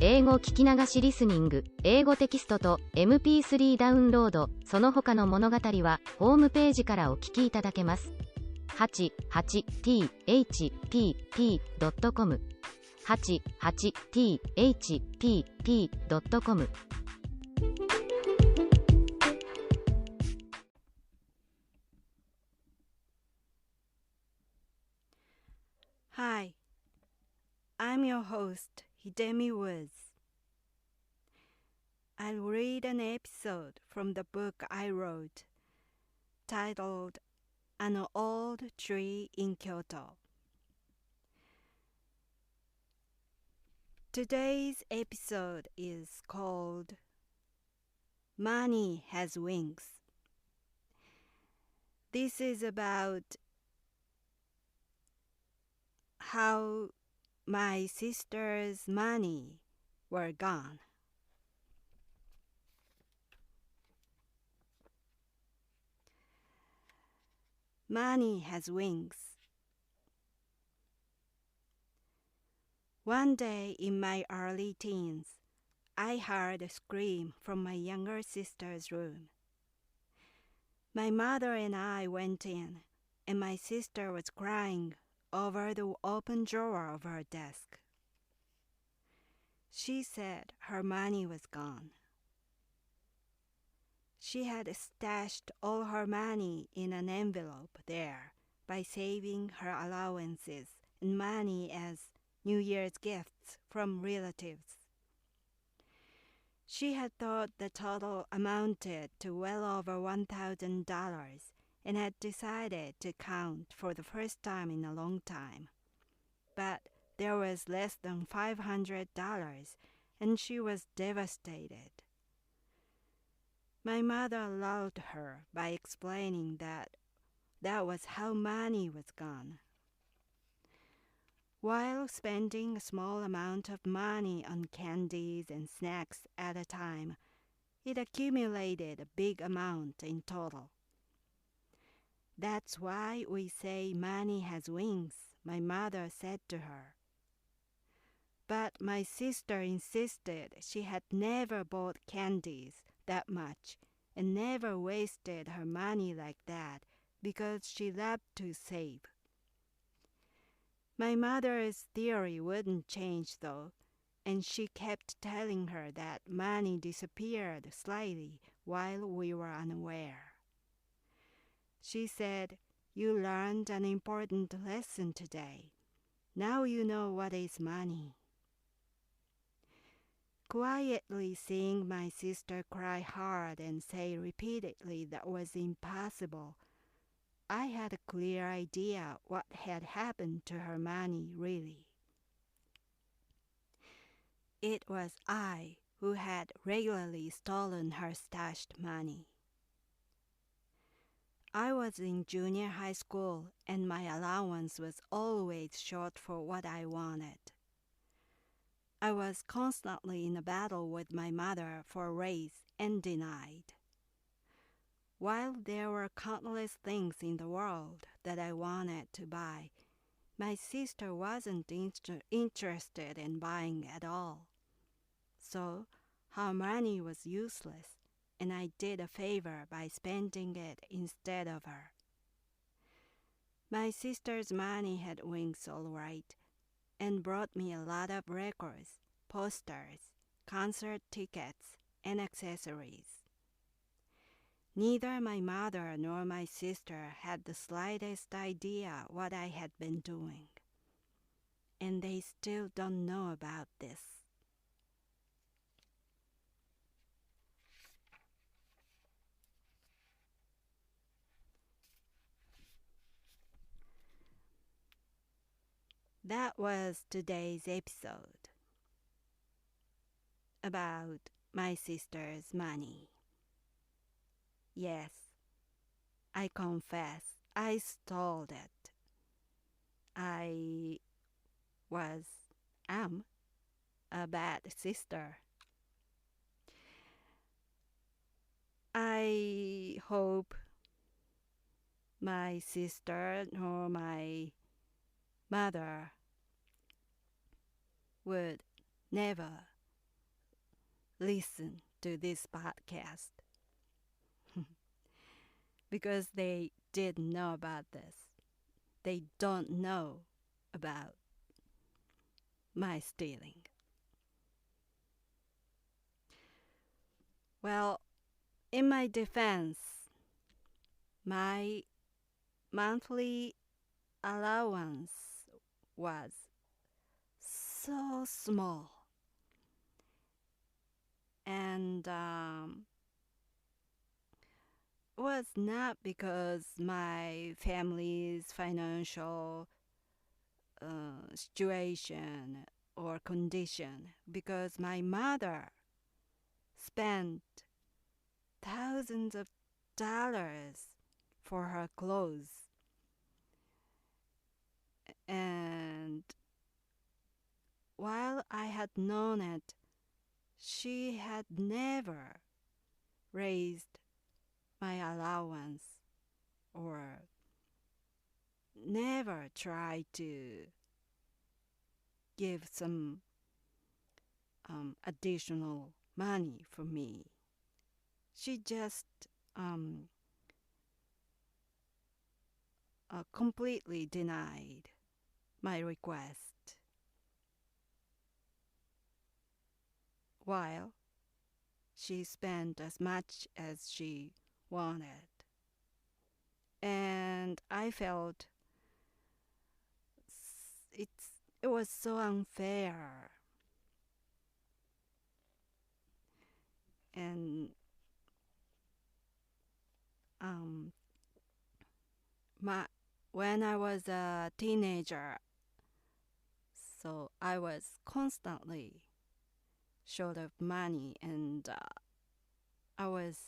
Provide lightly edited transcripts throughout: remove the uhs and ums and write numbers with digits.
英語聞き流しリスニング、英語テキストと MP3 ダウンロード、その他の物語はホームページからお聞きいただけます。88thpp.com 88thpp.com Hi, I'm your host, Hidemi Woods. I'll read an episode from the book I wrote, titled An Old Tree in Kyoto. Today's episode is called Money Has Wings. This is about how my sister's money were gone. Money has wings. One day in my early teens, I heard a scream from my younger sister's room. My mother and I went in, and my sister was crying over the open drawer of her desk. She said her money was gone. She had stashed all her money in an envelope there by saving her allowances and money as New Year's gifts from relatives. She had thought the total amounted to well over $1,000 and had decided to count for the first time in a long time. But there was less than $500, and she was devastated. My mother lulled her by explaining that was how money was gone. While spending a small amount of money on candies and snacks at a time, it accumulated a big amount in total. That's why we say money has wings, my mother said to her. But my sister insisted she had never bought candies that much and never wasted her money like that because she loved to save. My mother's theory wouldn't change though, and she kept telling her that money disappeared slightly while we were unaware. She said, "You learned an important lesson today. Now you know what is money." Quietly seeing my sister cry hard and say repeatedly that was impossible, I had a clear idea what had happened to her money really. It was I who had regularly stolen her stashed money. I was in junior high school and my allowance was always short for what I wanted. I was constantly in a battle with my mother for a raise and denied. While there were countless things in the world that I wanted to buy, my sister wasn't interested in buying at all. So her money was useless, and I did a favor by spending it instead of her. My sister's money had wings all right, and brought me a lot of records, posters, concert tickets, and accessories. Neither my mother nor my sister had the slightest idea what I had been doing, and they still don't know about this. That was today's episode about my sister's money. Yes, I confess I stole it. I am a bad sister. I hope my sister nor my mother would never listen to this podcast because they didn't know about this. They don't know about my stealing. Well, in my defense, my monthly allowance was so small. And was not because my family's financial situation or condition, because my mother spent thousands of dollars for her clothes. And while I had known it, she had never raised my allowance or never tried to give some additional money for me. She just completely denied my request, while she spent as much as she wanted. And I felt it was so unfair. And when I was a teenager, so I was constantly short of money, and I was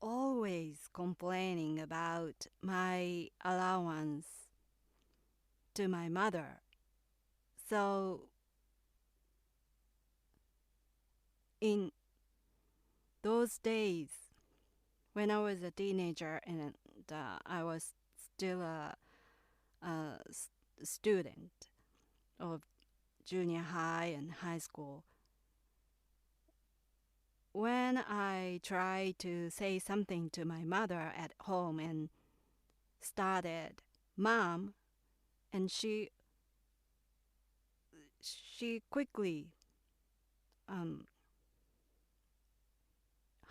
always complaining about my allowance to my mother. So in those days, when I was a teenager and I was still a student of junior high and high school, when I tried to say something to my mother at home and started, "Mom," and she quickly,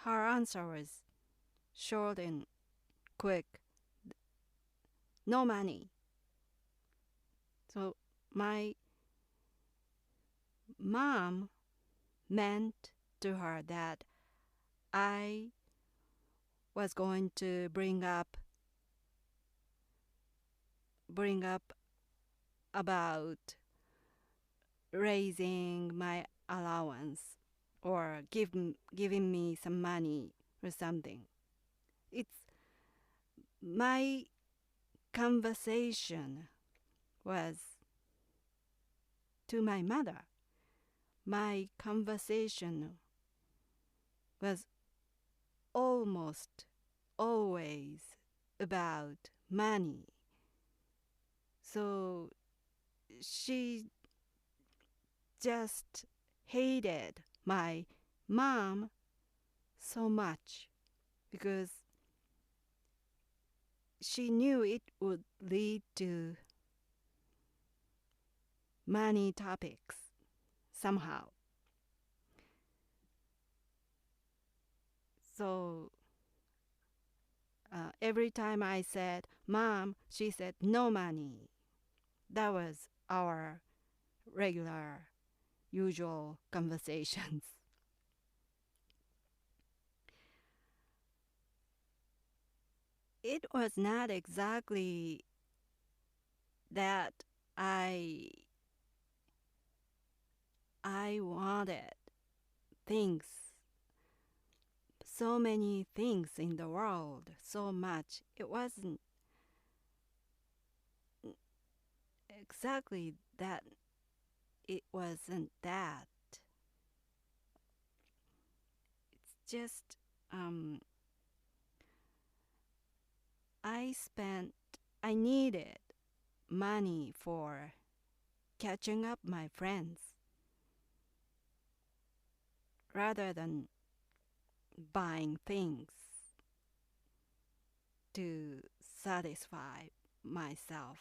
her answer was short and quick, "No money." So my mom meant to her that I was going to bring up about raising my allowance or giving me some money or something. It's my conversation was to my mother. My conversation was almost always about money. So she just hated my mom so much because she knew it would lead to money topics somehow. So every time I said, "Mom," she said, "No money." That was our regular, usual conversations. It was not exactly that I wanted things, so many things in the world, so much. It wasn't exactly that. It wasn't that. It's just I needed money for catching up my friends. rather than buying things to satisfy myself.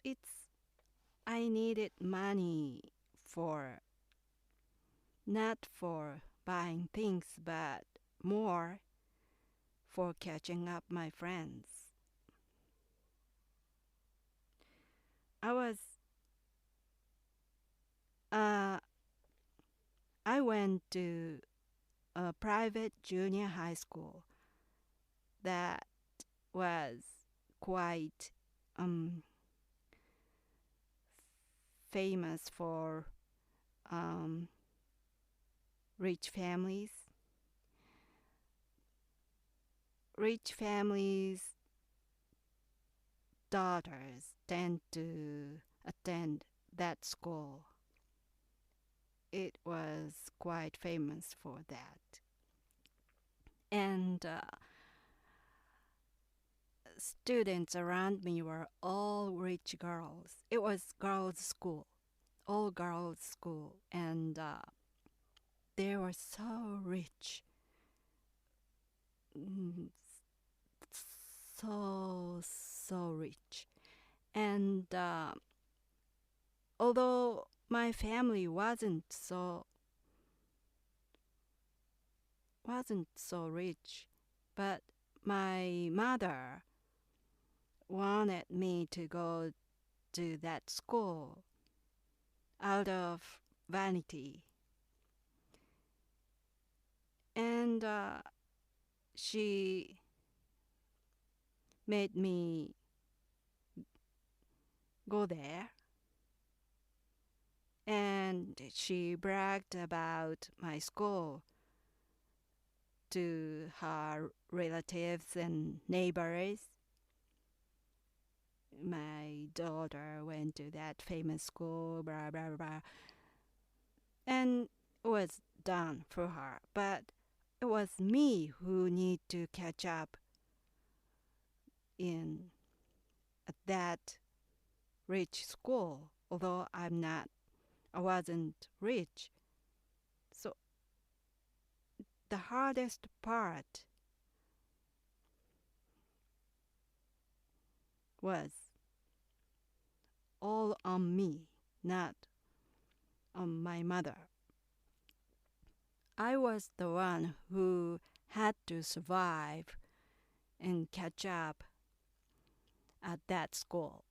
It's I needed money for not for buying things but more for catching up my friends. I went to a private junior high school that was quite famous for rich families. Rich families' daughters tend to attend that school. It was quite famous for that. And students around me were all rich girls. It was girls' school, all girls' school, and they were so rich. So rich. And although my family wasn't so rich, but my mother wanted me to go to that school out of vanity. And she made me go there. And she bragged about my school to her relatives and neighbors. My daughter went to that famous school, blah, blah, blah. And it was done for her. But it was me who need to catch up at that rich school, although I wasn't rich. So the hardest part was all on me, not on my mother. I was the one who had to survive and catch up at that school,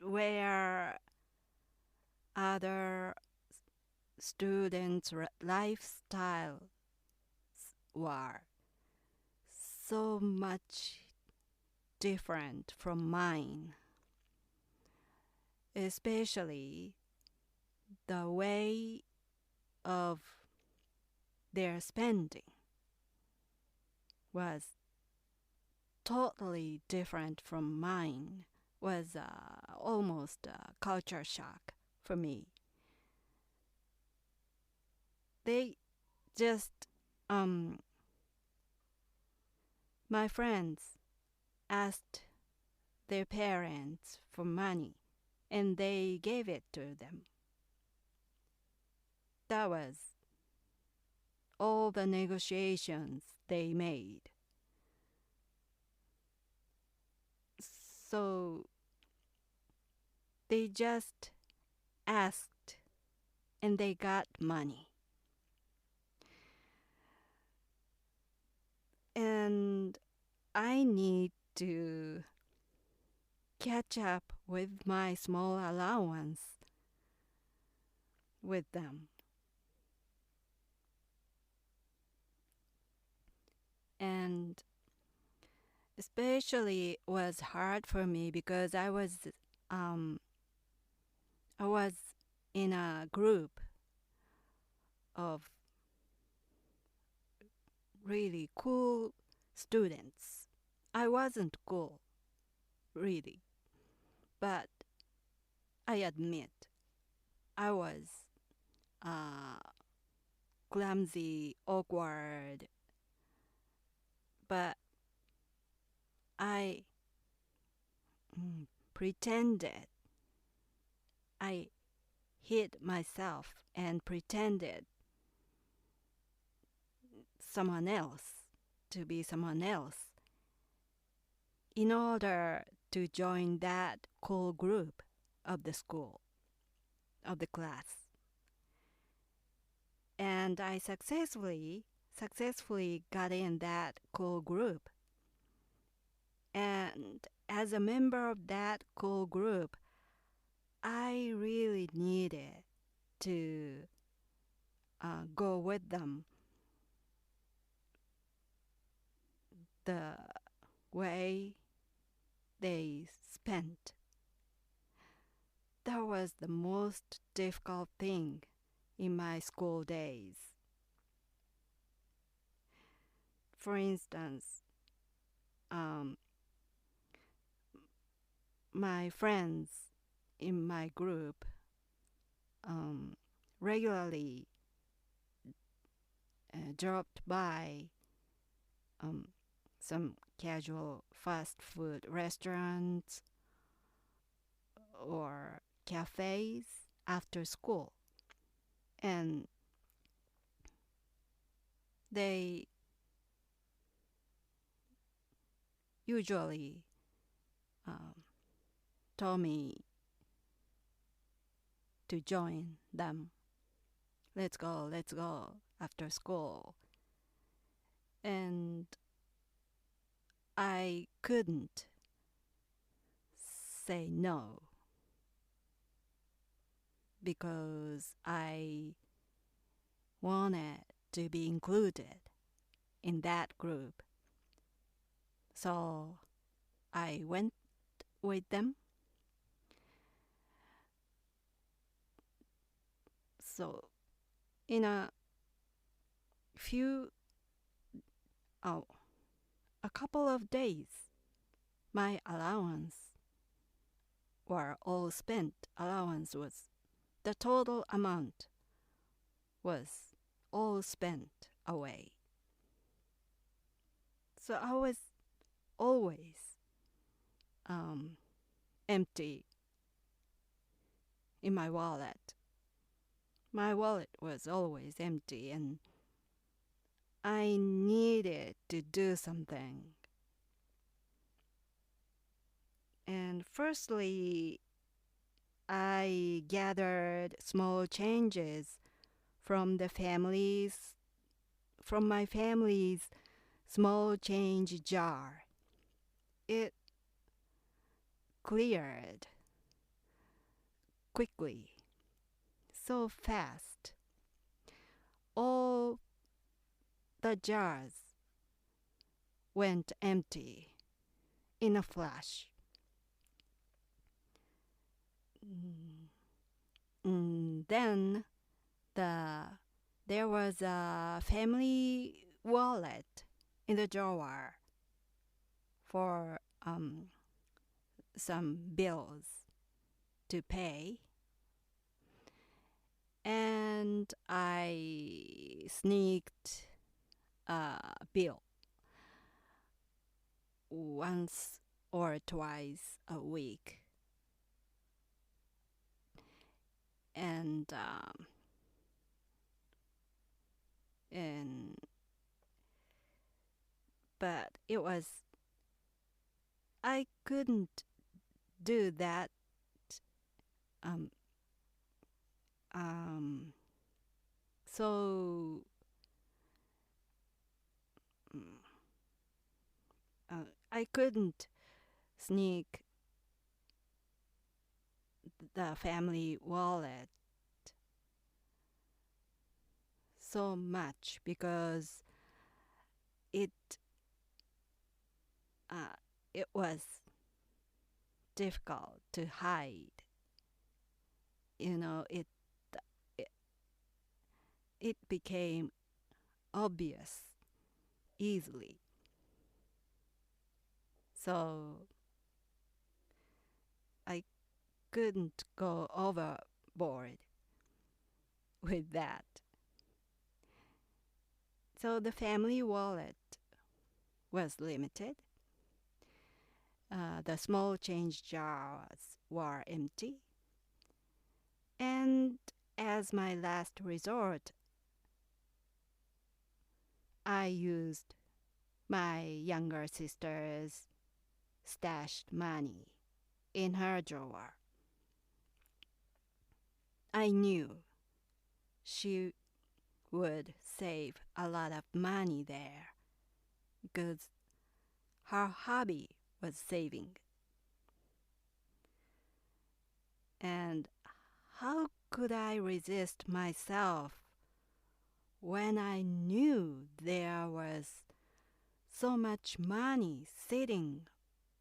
where other students' lifestyles were so much different from mine, especially the way of their spending was totally different from mine. Was almost a culture shock for me. They just my friends asked their parents for money and they gave it to them. That was all the negotiations they made. So they just asked and they got money. And I need to catch up with my small allowance with them. And especially it was hard for me because I was in a group of really cool students. I wasn't cool, really, but I admit I was clumsy, awkward, but I pretended I hid myself and pretended someone else to be someone else in order to join that cool group of the school, of the class. And I successfully got in that cool group. And as a member of that cool group, I really needed to go with them the way they spent. That was the most difficult thing in my school days. For instance, my friends in my group regularly dropped by some casual fast food restaurants or cafes after school, and they usually told me to join them. Let's go after school. And I couldn't say no because I wanted to be included in that group. So I went with them. So in a couple of days, my allowance was the total amount was all spent away. So I was always empty in my wallet. My wallet was always empty, and I needed to do something. And firstly, I gathered small changes from my family's small change jar. It cleared quickly, so fast. All the jars went empty in a flash. Then there was a family wallet in the drawer for some bills to pay, and I sneaked a bill once or twice a week. But I couldn't do that so I couldn't sneak the family wallet so much because it was difficult to hide. It became obvious easily. So I couldn't go overboard with that. So the family wallet was limited. The small change jars were empty. And as my last resort, I used my younger sister's stashed money in her drawer. I knew she would save a lot of money there because her hobby was saving. And how could I resist myself when I knew there was so much money sitting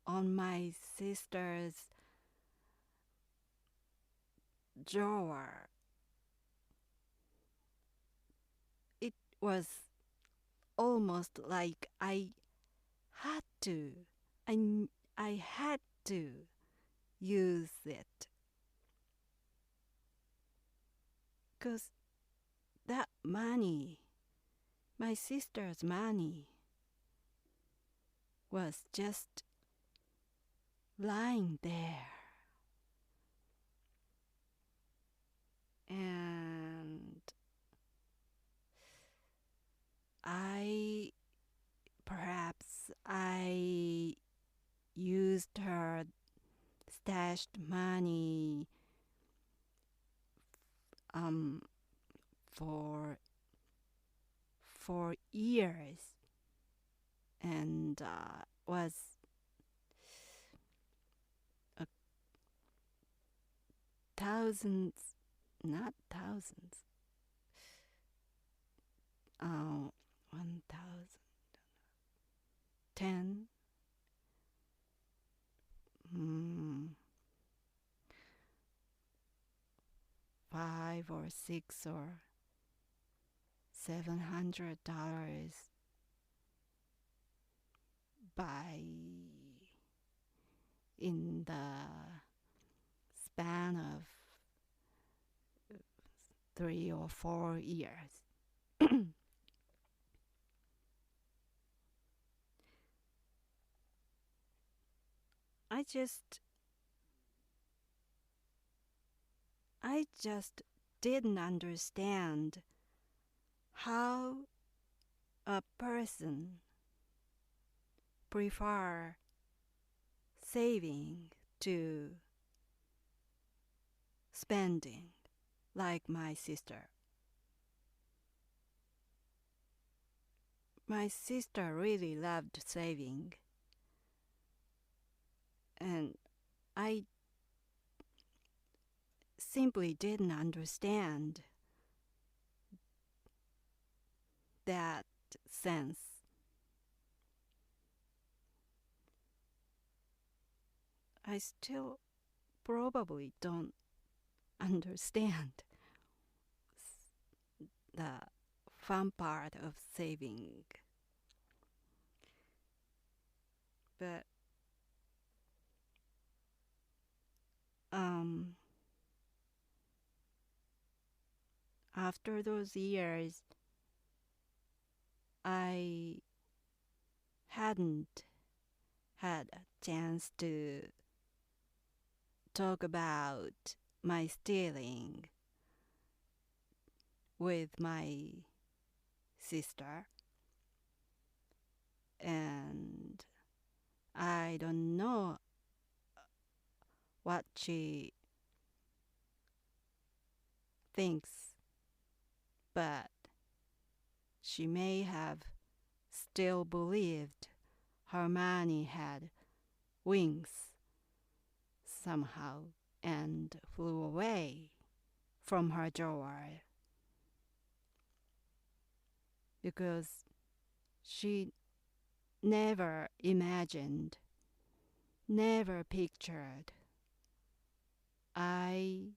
on my sister's drawer? It was almost like I had to use it. 'Cause that money, my sister's money, was just lying there. And perhaps I used her stashed money for years, and was thousands, not thousands, 1,000, 10, 5 or 6 or $700 in the span of 3 or 4 years. I just didn't understand how a person prefer saving to spending like my sister. My sister really loved saving, and I simply didn't understand that sense. I still probably don't understand the fun part of saving. But after those years, I hadn't had a chance to talk about my stealing with my sister, and I don't know what she thinks, but she may have still believed her money had wings somehow and flew away from her drawer, because she never imagined, never pictured I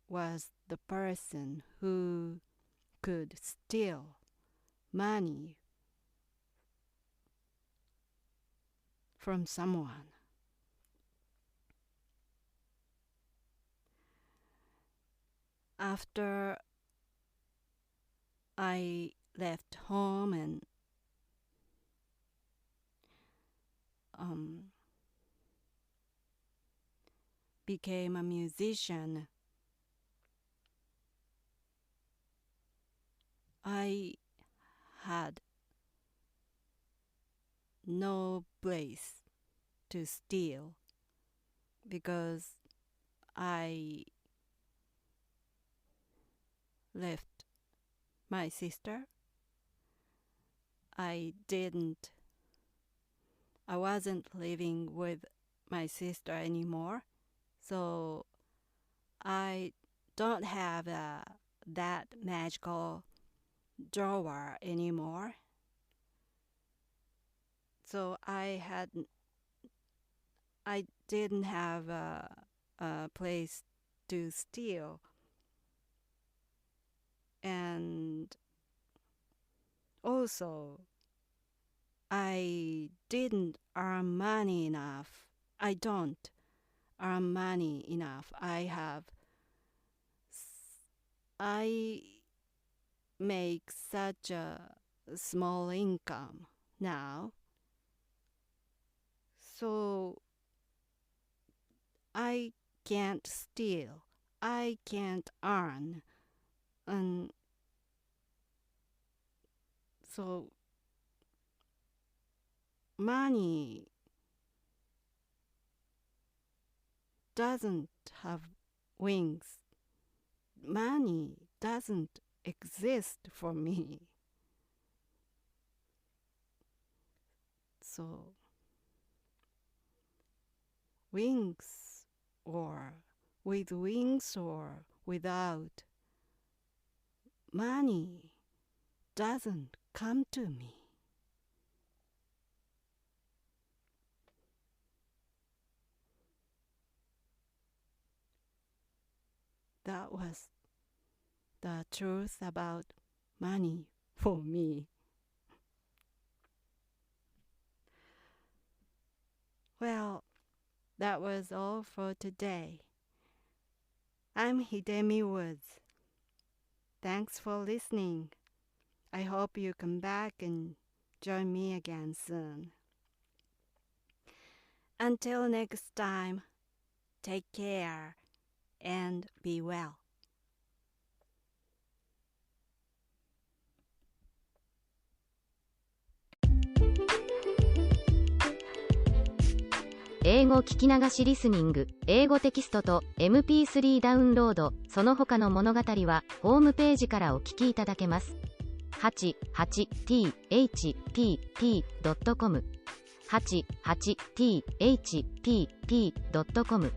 was the person who could steal money from someone. After I left home and became a musician, I had no place to steal because I left my sister. I wasn't living with my sister anymore, so I don't have that magical drawer anymore. So I didn't have a place to steal, and also I didn't earn money enough. I don't earn money enough. I make such a small income now, so I can't steal. I can't earn, and so money doesn't have wings. Money doesn't exist for me. So wings, or with wings or without, money doesn't come to me. That was the truth about money for me. Well, that was all for today. I'm Hidemi Woods. Thanks for listening. I hope you come back and join me again soon. Until next time, take care and be well. 英語聞き流しリスニング、英語テキストと MP3 ダウンロード、その他の物語はホームページからお聞きいただけます。88thpp.com 88thpp.com